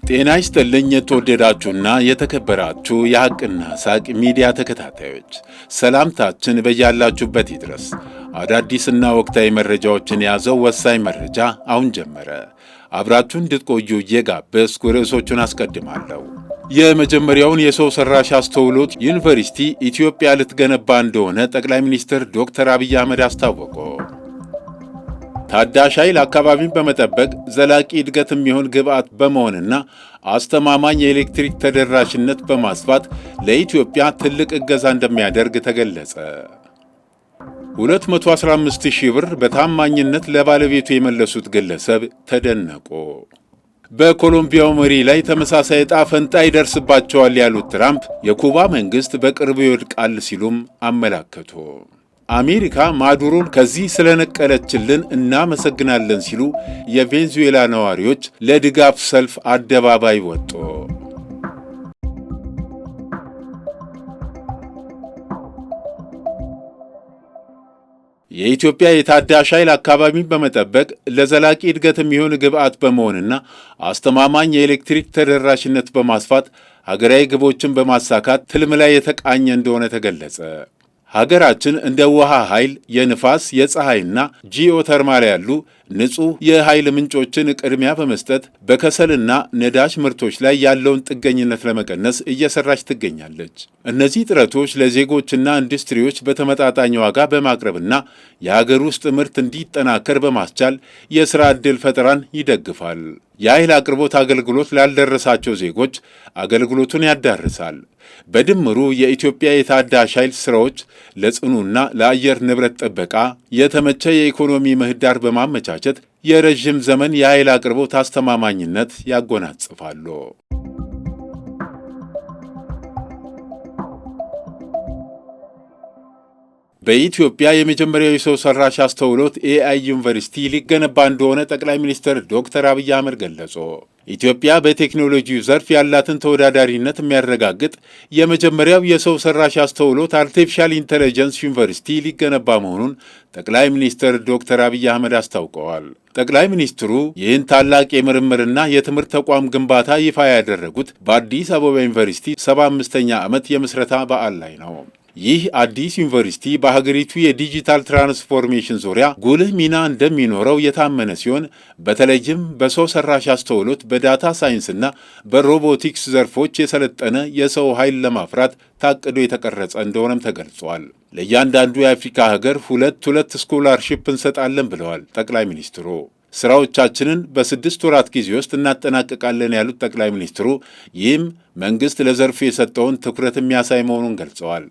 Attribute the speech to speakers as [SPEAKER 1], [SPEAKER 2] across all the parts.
[SPEAKER 1] ጤና ይስጥልኝ የተወደዳችሁና የተከበራችሁ የሐቅና ሳቅ ሚዲያ ተከታታዮች፣ ሰላምታችን በያላችሁበት ይድረስ። አዳዲስና ወቅታዊ መረጃዎችን የያዘው ወሳኝ መረጃ አሁን ጀመረ። አብራችሁን እንድትቆዩ እየጋበዝኩ ርዕሶቹን አስቀድማለሁ። የመጀመሪያውን የሰው ሰራሽ አስተውሎት ዩኒቨርሲቲ ኢትዮጵያ ልትገነባ እንደሆነ ጠቅላይ ሚኒስትር ዶክተር አብይ አህመድ አስታወቁ። ታዳሽ ኃይል አካባቢን በመጠበቅ ዘላቂ እድገት የሚሆን ግብዓት በመሆንና አስተማማኝ የኤሌክትሪክ ተደራሽነት በማስፋት ለኢትዮጵያ ትልቅ እገዛ እንደሚያደርግ ተገለጸ። 215,000 ብር በታማኝነት ለባለቤቱ የመለሱት ግለሰብ ተደነቁ። በኮሎምቢያው መሪ ላይ ተመሳሳይ ዕጣ ፈንታ ይደርስባቸዋል ያሉት ትራምፕ የኩባ መንግሥት በቅርቡ ይወድቃል ሲሉም አመላከቱ። አሜሪካ ማዱሮን ከዚህ ስለነቀለችልን እናመሰግናለን ሲሉ የቬንዙዌላ ነዋሪዎች ለድጋፍ ሰልፍ አደባባይ ወጡ። የኢትዮጵያ የታዳሽ ኃይል አካባቢን በመጠበቅ ለዘላቂ እድገት የሚሆን ግብዓት በመሆንና አስተማማኝ የኤሌክትሪክ ተደራሽነት በማስፋት ሀገራዊ ግቦችን በማሳካት ትልም ላይ የተቃኘ እንደሆነ ተገለጸ። ሀገራችን እንደ ውሃ ኃይል፣ የንፋስ፣ የፀሐይና ጂኦተርማል ያሉ ንጹህ የኃይል ምንጮችን ቅድሚያ በመስጠት በከሰልና ነዳጅ ምርቶች ላይ ያለውን ጥገኝነት ለመቀነስ እየሰራች ትገኛለች። እነዚህ ጥረቶች ለዜጎችና ኢንዱስትሪዎች በተመጣጣኝ ዋጋ በማቅረብና የሀገር ውስጥ ምርት እንዲጠናከር በማስቻል የሥራ ዕድል ፈጠራን ይደግፋል። የኃይል አቅርቦት አገልግሎት ላልደረሳቸው ዜጎች አገልግሎቱን ያዳርሳል። በድምሩ የኢትዮጵያ የታዳሽ ኃይል ሥራዎች ለጽኑና ለአየር ንብረት ጥበቃ የተመቸ የኢኮኖሚ ምህዳር በማመቻቸት የረዥም ዘመን የኃይል አቅርቦት አስተማማኝነት ያጎናጽፋሉ። በኢትዮጵያ የመጀመሪያው የሰው ሰራሽ አስተውሎት ኤአይ ዩኒቨርሲቲ ሊገነባ እንደሆነ ጠቅላይ ሚኒስትር ዶክተር አብይ አህመድ ገለጹ። ኢትዮጵያ በቴክኖሎጂው ዘርፍ ያላትን ተወዳዳሪነት የሚያረጋግጥ የመጀመሪያው የሰው ሰራሽ አስተውሎት አርቲፊሻል ኢንተለጀንስ ዩኒቨርሲቲ ሊገነባ መሆኑን ጠቅላይ ሚኒስትር ዶክተር አብይ አህመድ አስታውቀዋል። ጠቅላይ ሚኒስትሩ ይህን ታላቅ የምርምርና የትምህርት ተቋም ግንባታ ይፋ ያደረጉት በአዲስ አበባ ዩኒቨርሲቲ 75ኛ ዓመት የምስረታ በዓል ላይ ነው። ይህ አዲስ ዩኒቨርሲቲ በሀገሪቱ የዲጂታል ትራንስፎርሜሽን ዙሪያ ጉልህ ሚና እንደሚኖረው የታመነ ሲሆን በተለይም በሰው ሰራሽ አስተውሎት፣ በዳታ ሳይንስና በሮቦቲክስ ዘርፎች የሰለጠነ የሰው ኃይል ለማፍራት ታቅዶ የተቀረጸ እንደሆነም ተገልጿል። ለእያንዳንዱ የአፍሪካ ሀገር ሁለት ስኮላርሺፕ እንሰጣለን ብለዋል ጠቅላይ ሚኒስትሩ። ስራዎቻችንን በ6 ወራት ጊዜ ውስጥ እናጠናቅቃለን ያሉት ጠቅላይ ሚኒስትሩ ይህም መንግሥት ለዘርፉ የሰጠውን ትኩረት የሚያሳይ መሆኑን ገልጸዋል።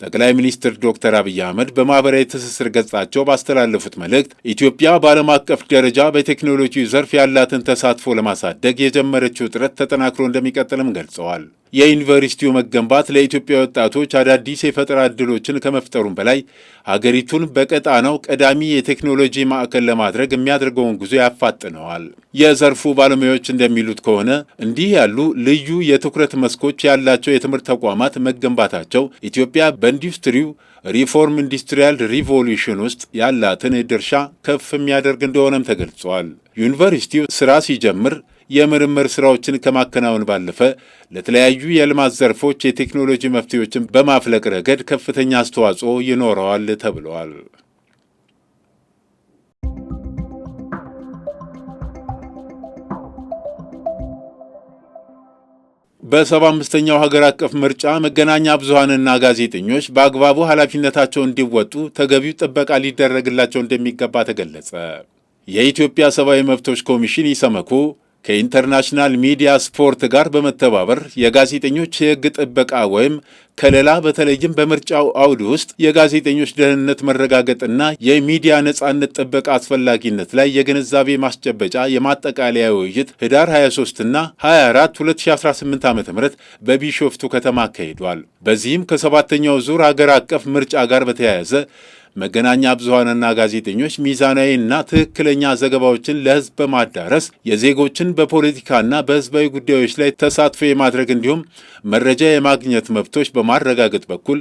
[SPEAKER 1] ጠቅላይ ሚኒስትር ዶክተር አብይ አህመድ በማኅበራዊ ትስስር ገጻቸው ባስተላለፉት መልእክት ኢትዮጵያ በዓለም አቀፍ ደረጃ በቴክኖሎጂ ዘርፍ ያላትን ተሳትፎ ለማሳደግ የጀመረችው ጥረት ተጠናክሮ እንደሚቀጥልም ገልጸዋል። የዩኒቨርሲቲው መገንባት ለኢትዮጵያ ወጣቶች አዳዲስ የፈጠራ ዕድሎችን ከመፍጠሩም በላይ ሀገሪቱን በቀጣናው ቀዳሚ የቴክኖሎጂ ማዕከል ለማድረግ የሚያደርገውን ጉዞ ያፋጥነዋል። የዘርፉ ባለሙያዎች እንደሚሉት ከሆነ እንዲህ ያሉ ልዩ የትኩረት መስኮች ያላቸው የትምህርት ተቋማት መገንባታቸው ኢትዮጵያ በኢንዱስትሪው ሪፎርም ኢንዱስትሪያል ሪቮሉሽን ውስጥ ያላትን ድርሻ ከፍ የሚያደርግ እንደሆነም ተገልጿል። ዩኒቨርሲቲው ሥራ ሲጀምር የምርምር ሥራዎችን ከማከናወን ባለፈ ለተለያዩ የልማት ዘርፎች የቴክኖሎጂ መፍትሄዎችን በማፍለቅ ረገድ ከፍተኛ አስተዋጽኦ ይኖረዋል ተብለዋል። በ75ኛው ሀገር አቀፍ ምርጫ መገናኛ ብዙሃንና ጋዜጠኞች በአግባቡ ኃላፊነታቸውን እንዲወጡ ተገቢው ጥበቃ ሊደረግላቸው እንደሚገባ ተገለጸ። የኢትዮጵያ ሰብአዊ መብቶች ኮሚሽን ኢሰመኮ ከኢንተርናሽናል ሚዲያ ስፖርት ጋር በመተባበር የጋዜጠኞች የሕግ ጥበቃ ወይም ከለላ በተለይም በምርጫው አውድ ውስጥ የጋዜጠኞች ደህንነት መረጋገጥና የሚዲያ ነጻነት ጥበቃ አስፈላጊነት ላይ የግንዛቤ ማስጨበጫ የማጠቃለያ ውይይት ህዳር 23ና 24 2018 ዓ.ም በቢሾፍቱ ከተማ አካሂዷል። በዚህም ከሰባተኛው ዙር አገር አቀፍ ምርጫ ጋር በተያያዘ መገናኛ ብዙሃንና ጋዜጠኞች ሚዛናዊና ትክክለኛ ዘገባዎችን ለህዝብ በማዳረስ የዜጎችን በፖለቲካና በህዝባዊ ጉዳዮች ላይ ተሳትፎ የማድረግ እንዲሁም መረጃ የማግኘት መብቶች በማረጋገጥ በኩል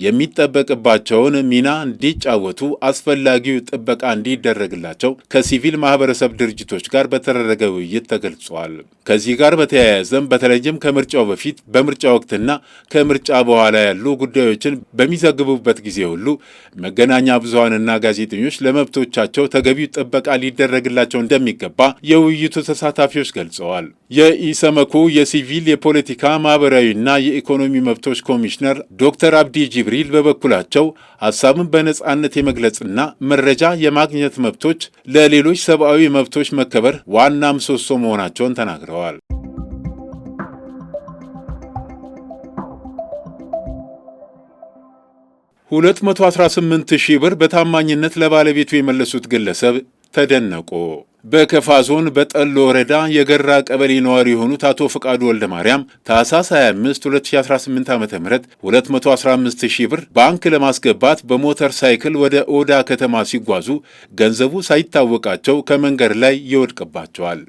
[SPEAKER 1] የሚጠበቅባቸውን ሚና እንዲጫወቱ አስፈላጊው ጥበቃ እንዲደረግላቸው ከሲቪል ማህበረሰብ ድርጅቶች ጋር በተደረገ ውይይት ተገልጿል። ከዚህ ጋር በተያያዘም በተለይም ከምርጫው በፊት በምርጫ ወቅትና ከምርጫ በኋላ ያሉ ጉዳዮችን በሚዘግቡበት ጊዜ ሁሉ መገናኛ ብዙሃንና ጋዜጠኞች ለመብቶቻቸው ተገቢው ጥበቃ ሊደረግላቸው እንደሚገባ የውይይቱ ተሳታፊዎች ገልጸዋል። የኢሰመኮ የሲቪል የፖለቲካ ማህበራዊና የኢኮኖሚ መብቶች ኮሚሽነር ዶክተር አብዲ ጅብሪል በበኩላቸው ሀሳብን በነጻነት የመግለጽና መረጃ የማግኘት መብቶች ለሌሎች ሰብአዊ መብቶች መከበር ዋና ምሰሶ መሆናቸውን ተናግረዋል። $218,000 ብር በታማኝነት ለባለቤቱ የመለሱት ግለሰብ ተደነቁ። በከፋ ዞን በጠሎ ወረዳ የገራ ቀበሌ ነዋሪ የሆኑት አቶ ፍቃዱ ወልደ ማርያም ታህሳስ 25 2018 ዓ.ም 215,000 ብር ባንክ ለማስገባት በሞተር ሳይክል ወደ ኦዳ ከተማ ሲጓዙ ገንዘቡ ሳይታወቃቸው ከመንገድ ላይ ይወድቅባቸዋል።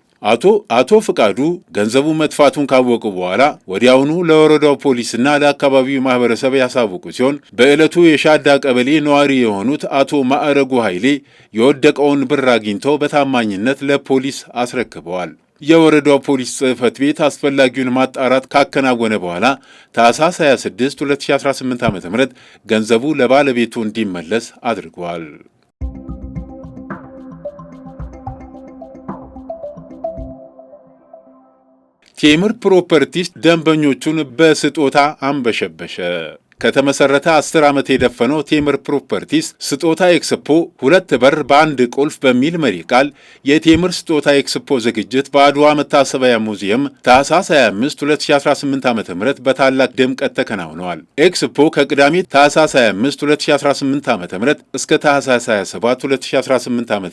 [SPEAKER 1] አቶ ፍቃዱ ገንዘቡ መጥፋቱን ካወቁ በኋላ ወዲያውኑ ለወረዳው ፖሊስና ለአካባቢው ማህበረሰብ ያሳወቁ ሲሆን በዕለቱ የሻዳ ቀበሌ ነዋሪ የሆኑት አቶ ማዕረጉ ኃይሌ የወደቀውን ብር አግኝተው በታማኝነት ለፖሊስ አስረክበዋል። የወረዳው ፖሊስ ጽሕፈት ቤት አስፈላጊውን ማጣራት ካከናወነ በኋላ ታህሳስ 26 2018 ዓ.ም ገንዘቡ ለባለቤቱ እንዲመለስ አድርጓል። ቴምር ፕሮፐርቲስ ደንበኞቹን በስጦታ አንበሸበሸ። ከተመሰረተ 10 ዓመት የደፈነው ቴምር ፕሮፐርቲስ ስጦታ ኤክስፖ 2 በር በአንድ ቁልፍ በሚል መሪ ቃል የቴምር ስጦታ ኤክስፖ ዝግጅት በአድዋ መታሰቢያ ሙዚየም ታህሳስ 25 2018 ዓ.ም በታላቅ ድምቀት ተከናውነዋል። ኤክስፖ ከቅዳሜ ታህሳስ 25 2018 ዓ.ም እስከ ታህሳስ 27 2018 ዓ.ም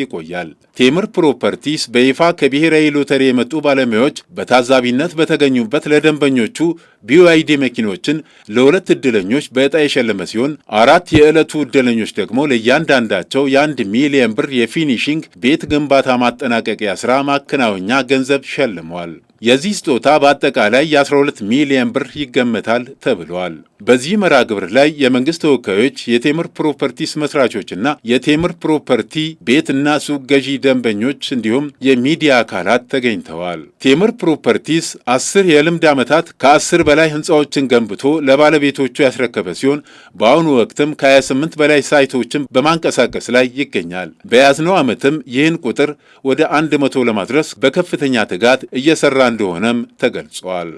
[SPEAKER 1] ይቆያል። ቴምር ፕሮፐርቲስ በይፋ ከብሔራዊ ሎተሪ የመጡ ባለሙያዎች በታዛቢነት በተገኙበት ለደንበኞቹ BYD መኪኖችን ለሁለት ዕድለኞች በዕጣ የሸለመ ሲሆን 4 የዕለቱ ዕድለኞች ደግሞ ለእያንዳንዳቸው የ1 ሚሊዮን ብር የፊኒሺንግ ቤት ግንባታ ማጠናቀቂያ ሥራ ማከናወኛ ገንዘብ ሸልመዋል። የዚህ ስጦታ በአጠቃላይ የ12 ሚሊዮን ብር ይገመታል ተብሏል። በዚህ መርሃ ግብር ላይ የመንግስት ተወካዮች፣ የቴምር ፕሮፐርቲስ መስራቾችና የቴምር ፕሮፐርቲ ቤትና ሱቅ ገዢ ደንበኞች እንዲሁም የሚዲያ አካላት ተገኝተዋል። ቴምር ፕሮፐርቲስ 10 የልምድ ዓመታት ከ10 በላይ ህንፃዎችን ገንብቶ ለባለቤቶቹ ያስረከበ ሲሆን በአሁኑ ወቅትም ከ28 በላይ ሳይቶችን በማንቀሳቀስ ላይ ይገኛል። በያዝነው ዓመትም ይህን ቁጥር ወደ 100 ለማድረስ በከፍተኛ ትጋት እየሰራ እንደሆነም ተገልጿል።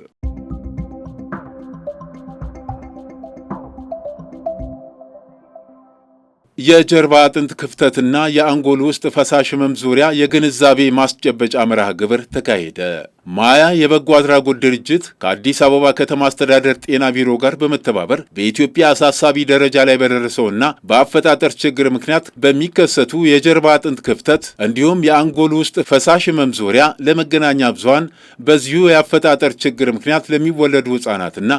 [SPEAKER 1] የጀርባ አጥንት ክፍተትና የአንጎል ውስጥ ፈሳሽ ህመም ዙሪያ የግንዛቤ ማስጨበጫ መርሃ ግብር ተካሄደ። ማያ የበጎ አድራጎት ድርጅት ከአዲስ አበባ ከተማ አስተዳደር ጤና ቢሮ ጋር በመተባበር በኢትዮጵያ አሳሳቢ ደረጃ ላይ በደረሰውና በአፈጣጠር ችግር ምክንያት በሚከሰቱ የጀርባ አጥንት ክፍተት እንዲሁም የአንጎል ውስጥ ፈሳሽ ህመም ዙሪያ ለመገናኛ ብዙሃን በዚሁ የአፈጣጠር ችግር ምክንያት ለሚወለዱ ህጻናትና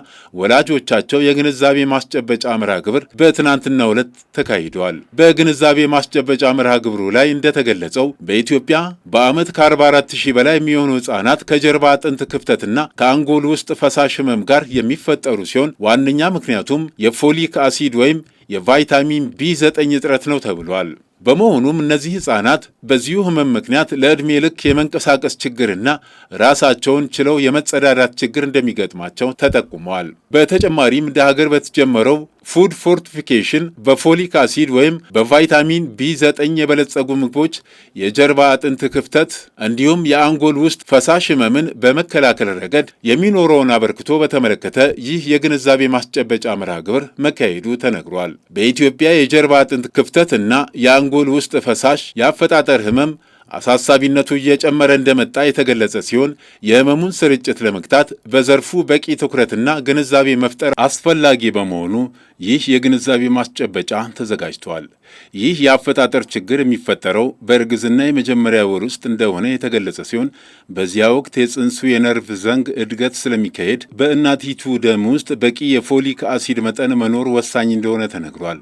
[SPEAKER 1] ወላጆቻቸው የግንዛቤ ማስጨበጫ መርሃ ግብር በትናንትናው ዕለት ተካሂዷል። በግንዛቤ ማስጨበጫ መርሃ ግብሩ ላይ እንደተገለጸው በኢትዮጵያ በዓመት ከ44,000 በላይ የሚሆኑ ህጻናት ከጀርባ አጥንት ክፍተትና ከአንጎል ውስጥ ፈሳሽ ህመም ጋር የሚፈጠሩ ሲሆን ዋነኛ ምክንያቱም የፎሊክ አሲድ ወይም የቫይታሚን B9 እጥረት ነው ተብሏል። በመሆኑም እነዚህ ህጻናት በዚሁ ህመም ምክንያት ለዕድሜ ልክ የመንቀሳቀስ ችግርና ራሳቸውን ችለው የመጸዳዳት ችግር እንደሚገጥማቸው ተጠቁመዋል። በተጨማሪም እንደ ሀገር በተጀመረው ፉድ ፎርቲፊኬሽን በፎሊክ አሲድ ወይም በቫይታሚን B9 የበለጸጉ ምግቦች የጀርባ አጥንት ክፍተት እንዲሁም የአንጎል ውስጥ ፈሳሽ ህመምን በመከላከል ረገድ የሚኖረውን አበርክቶ በተመለከተ ይህ የግንዛቤ ማስጨበጫ መርሃ ግብር መካሄዱ ተነግሯል። በኢትዮጵያ የጀርባ አጥንት ክፍተትና የአንጎል ውስጥ ፈሳሽ የአፈጣጠር ህመም አሳሳቢነቱ እየጨመረ እንደመጣ የተገለጸ ሲሆን የህመሙን ስርጭት ለመግታት በዘርፉ በቂ ትኩረትና ግንዛቤ መፍጠር አስፈላጊ በመሆኑ ይህ የግንዛቤ ማስጨበጫ ተዘጋጅቷል። ይህ የአፈጣጠር ችግር የሚፈጠረው በእርግዝና የመጀመሪያ ወር ውስጥ እንደሆነ የተገለጸ ሲሆን በዚያ ወቅት የጽንሱ የነርቭ ዘንግ እድገት ስለሚካሄድ በእናቲቱ ደም ውስጥ በቂ የፎሊክ አሲድ መጠን መኖር ወሳኝ እንደሆነ ተነግሯል።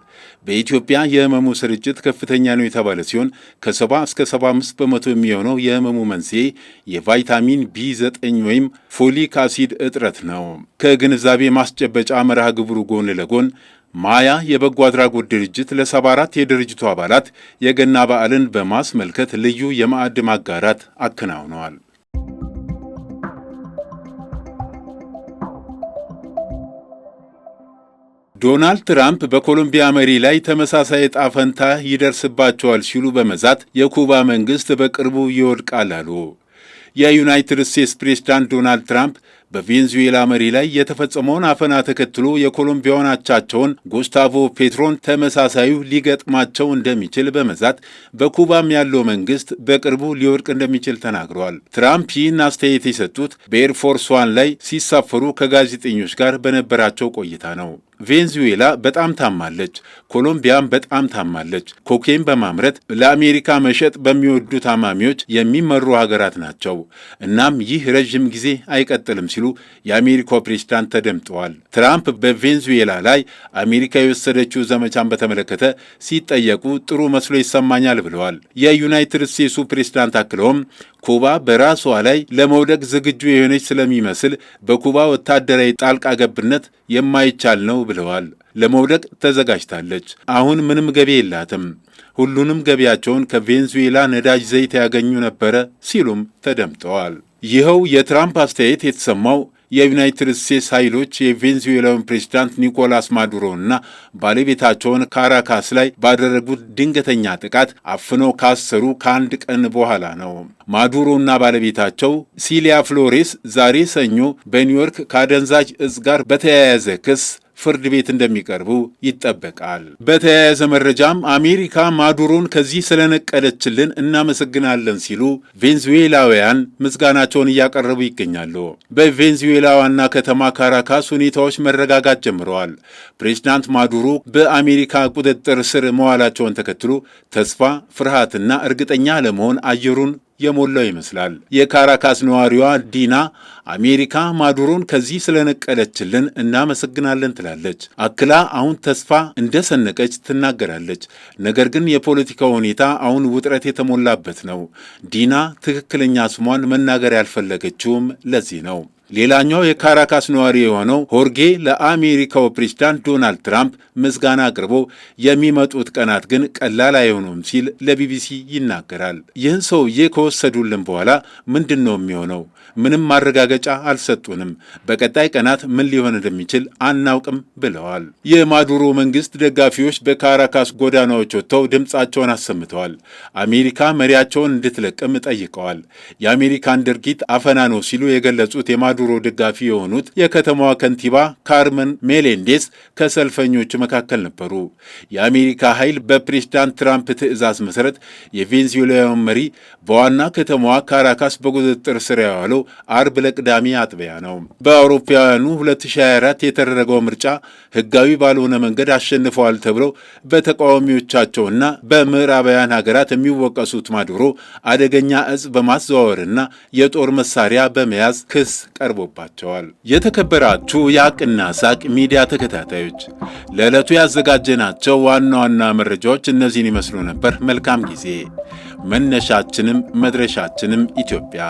[SPEAKER 1] በኢትዮጵያ የህመሙ ስርጭት ከፍተኛ ነው የተባለ ሲሆን ከ70 እስከ 75 በመቶ የሚሆነው የህመሙ መንስኤ የቫይታሚን ቢ9 ወይም ፎሊክ አሲድ እጥረት ነው። ከግንዛቤ ማስጨበጫ መርሃ ግብሩ ጎን ለጎን ማያ የበጎ አድራጎት ድርጅት ለ74 የድርጅቱ አባላት የገና በዓልን በማስመልከት ልዩ የማዕድ ማጋራት አከናውነዋል። ዶናልድ ትራምፕ በኮሎምቢያ መሪ ላይ ተመሳሳይ ዕጣ ፈንታ ይደርስባቸዋል ሲሉ በመዛት የኩባ መንግሥት በቅርቡ ይወድቃል አሉ። የዩናይትድ ስቴትስ ፕሬዝዳንት ዶናልድ ትራምፕ በቬንዙዌላ መሪ ላይ የተፈጸመውን አፈና ተከትሎ የኮሎምቢያውን አቻቸውን ጉስታቮ ፔትሮን ተመሳሳዩ ሊገጥማቸው እንደሚችል በመዛት በኩባም ያለው መንግስት በቅርቡ ሊወድቅ እንደሚችል ተናግረዋል። ትራምፕ ይህን አስተያየት የሰጡት በኤርፎርስ ዋን ላይ ሲሳፈሩ ከጋዜጠኞች ጋር በነበራቸው ቆይታ ነው። ቬንዙዌላ በጣም ታማለች፣ ኮሎምቢያም በጣም ታማለች። ኮኬን በማምረት ለአሜሪካ መሸጥ በሚወዱ ታማሚዎች የሚመሩ ሀገራት ናቸው። እናም ይህ ረዥም ጊዜ አይቀጥልም ሲሉ የአሜሪካው ፕሬዝዳንት ተደምጠዋል። ትራምፕ በቬንዙዌላ ላይ አሜሪካ የወሰደችው ዘመቻን በተመለከተ ሲጠየቁ ጥሩ መስሎ ይሰማኛል ብለዋል። የዩናይትድ ስቴትሱ ፕሬዝዳንት አክለውም ኩባ በራሷ ላይ ለመውደቅ ዝግጁ የሆነች ስለሚመስል በኩባ ወታደራዊ ጣልቃ ገብነት የማይቻል ነው ብለዋል። ለመውደቅ ተዘጋጅታለች። አሁን ምንም ገቢ የላትም። ሁሉንም ገቢያቸውን ከቬንዙዌላ ነዳጅ ዘይት ያገኙ ነበረ ሲሉም ተደምጠዋል። ይኸው የትራምፕ አስተያየት የተሰማው የዩናይትድ ስቴትስ ኃይሎች የቬንዙዌላውን ፕሬዝዳንት ኒኮላስ ማዱሮና ባለቤታቸውን ካራካስ ላይ ባደረጉት ድንገተኛ ጥቃት አፍነው ካሰሩ ከአንድ ቀን በኋላ ነው። ማዱሮና ባለቤታቸው ሲሊያ ፍሎሬስ ዛሬ ሰኞ በኒውዮርክ ከአደንዛዥ እጽ ጋር በተያያዘ ክስ ፍርድ ቤት እንደሚቀርቡ ይጠበቃል። በተያያዘ መረጃም አሜሪካ ማዱሮን ከዚህ ስለነቀለችልን እናመሰግናለን ሲሉ ቬንዙዌላውያን ምስጋናቸውን እያቀረቡ ይገኛሉ። በቬንዙዌላ ዋና ከተማ ካራካስ ሁኔታዎች መረጋጋት ጀምረዋል። ፕሬዝዳንት ማዱሮ በአሜሪካ ቁጥጥር ስር መዋላቸውን ተከትሎ ተስፋ፣ ፍርሃትና እርግጠኛ ለመሆን አየሩን የሞላው ይመስላል። የካራካስ ነዋሪዋ ዲና አሜሪካ ማዱሮን ከዚህ ስለነቀለችልን እናመሰግናለን ትላለች። አክላ አሁን ተስፋ እንደሰነቀች ትናገራለች። ነገር ግን የፖለቲካው ሁኔታ አሁን ውጥረት የተሞላበት ነው። ዲና ትክክለኛ ስሟን መናገር ያልፈለገችውም ለዚህ ነው። ሌላኛው የካራካስ ነዋሪ የሆነው ሆርጌ ለአሜሪካው ፕሬዝዳንት ዶናልድ ትራምፕ ምስጋና አቅርቦ የሚመጡት ቀናት ግን ቀላል አይሆኑም ሲል ለቢቢሲ ይናገራል። ይህን ሰውዬ ከወሰዱልን በኋላ ምንድን ነው የሚሆነው? ምንም ማረጋገጫ አልሰጡንም። በቀጣይ ቀናት ምን ሊሆን እንደሚችል አናውቅም ብለዋል። የማዱሮ መንግስት ደጋፊዎች በካራካስ ጎዳናዎች ወጥተው ድምፃቸውን አሰምተዋል። አሜሪካ መሪያቸውን እንድትለቅም ጠይቀዋል። የአሜሪካን ድርጊት አፈና ነው ሲሉ የገለጹት የማዱሮ ደጋፊ የሆኑት የከተማዋ ከንቲባ ካርመን ሜሌንዴስ ከሰልፈኞቹ መካከል ነበሩ። የአሜሪካ ኃይል በፕሬዝዳንት ትራምፕ ትዕዛዝ መሰረት የቬንዙዌላውን መሪ በዋና ከተማዋ ካራካስ በቁጥጥር ስር ያዋለው አርብ ለቅዳሜ አጥቢያ ነው። በአውሮፓውያኑ 2024 የተደረገው ምርጫ ህጋዊ ባልሆነ መንገድ አሸንፈዋል ተብለው በተቃዋሚዎቻቸውና በምዕራባውያን ሀገራት የሚወቀሱት ማዱሮ አደገኛ እጽ በማዘዋወርና የጦር መሳሪያ በመያዝ ክስ ቀርቦባቸዋል። የተከበራችሁ የሐቅና ሳቅ ሚዲያ ተከታታዮች ለዕለቱ ያዘጋጀናቸው ዋና ዋና መረጃዎች እነዚህን ይመስሉ ነበር። መልካም ጊዜ። መነሻችንም መድረሻችንም ኢትዮጵያ።